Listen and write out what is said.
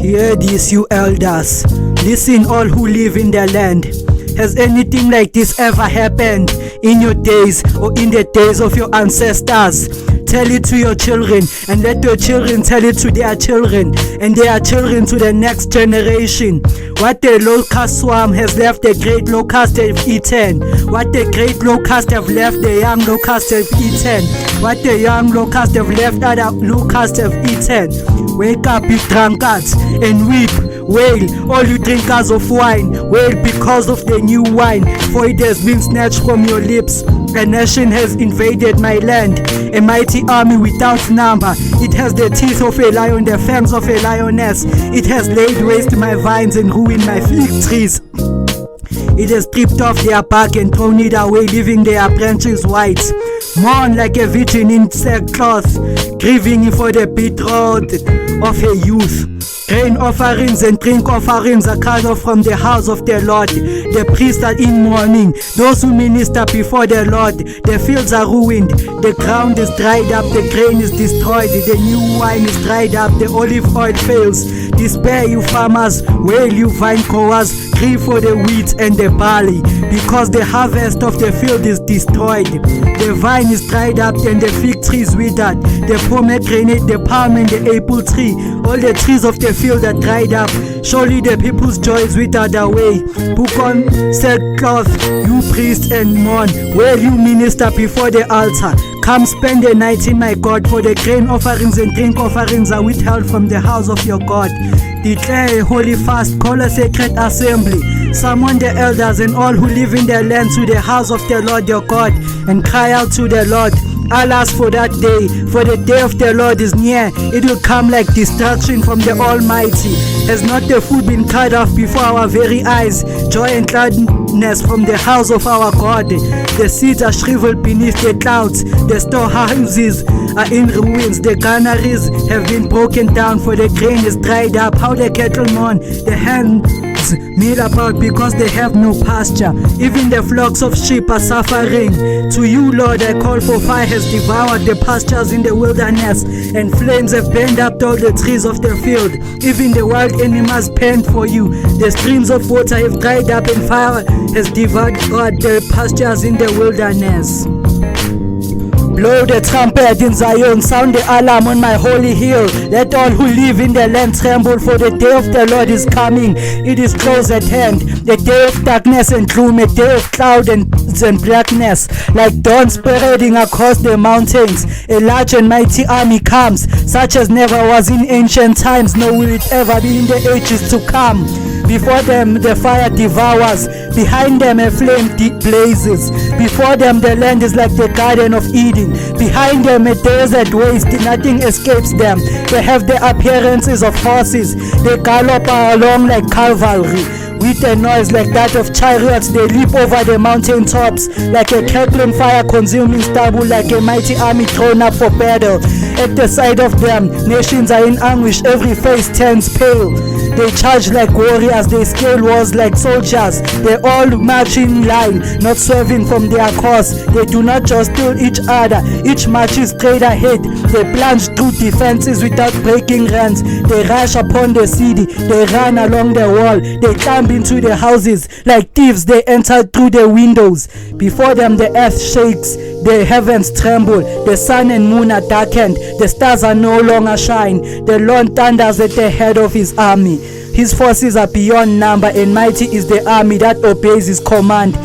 Hear this, you elders. Listen, all who live in the land. Has anything like this ever happened in your days or in the days of your ancestors? Tell it to your children, and let your children tell it to their children, and their children to the next generation. What the locust swarm has left, the great locust have eaten. What the great locust have left, the young locust have eaten. What the young locust have left, other locust have eaten. Wake up, you drunkards, and weep. Wail, all you drinkers of wine, wail because of the new wine, for it has been snatched from your lips. A nation has invaded my land, a mighty army without number. It has the teeth of a lion, the fangs of a lioness. It has laid waste my vines and ruined my fig trees. It has stripped off their bark and thrown it away, leaving their branches white. Mourn like a virgin in sackcloth, grieving for the betrothed of her youth. Grain offerings and drink offerings are cut off from the house of the Lord. The priests are in mourning, those who minister before the Lord. The fields are ruined, the ground is dried up, the grain is destroyed, the new wine is dried up, the olive oil fails. Despair, you farmers, wail, you vine growers, grieve for the wheat and the barley, because the harvest of the field is destroyed. The vine is dried up and the fig tree is withered, the pomegranate, the palm and the apple tree, all the trees of the field are dried up. Surely the people's joy is withered away. Put on sackcloth, you priests, and mourn. Wail, you minister before the altar. Come spend the night in my God, for the grain offerings and drink offerings are withheld from the house of your God. Declare a holy fast, call a sacred assembly. Summon the elders and all who live in the land to the house of the Lord your God, and cry out to the Lord. Alas for that day, for the day of the Lord is near. It will come like destruction from the Almighty. Has not the food been cut off before our very eyes? Joy and gladness from the house of our God. The seeds are shriveled beneath the clouds. The storehouses are in ruins. The granaries have been broken down, for the grain is dried up. How the cattle mourn, the hands mill about because they have no pasture. Even the flocks of sheep are suffering. To you, Lord, I call, for fire has devoured the pastures in the wilderness, and flames have burned up all the trees of the field. Even the wild animals pant for you. The streams of water have dried up, and fire has devoured the pastures in the wilderness. Blow the trumpet in Zion, sound the alarm on my holy hill. Let all who live in the land tremble, for the day of the Lord is coming. It is close at hand, the day of darkness and gloom, a day of cloud and blackness, like dawn spreading across the mountains. A large and mighty army comes, such as never was in ancient times, nor will it ever be in the ages to come. Before them the fire devours, behind them a flame blazes. Before them the land is like the Garden of Eden, behind them a desert waste, nothing escapes them. They have the appearances of horses, they gallop along like cavalry. With a noise like that of chariots, they leap over the mountain tops, like a crackling fire consuming stubble, like a mighty army thrown up for battle. At the sight of them, nations are in anguish, every face turns pale. They charge like warriors, they scale walls like soldiers. They all march in line, not swerving from their course. They do not jostle each other, each marches straight ahead. They plunge through defenses without breaking ranks. They rush upon the city, they run along the wall. They climb into the houses like thieves, they enter through the windows. Before them the earth shakes, the heavens tremble, the sun and moon are darkened, the stars are no longer shine. The Lord thunders at the head of his army. His forces are beyond number, and mighty is the army that obeys his command.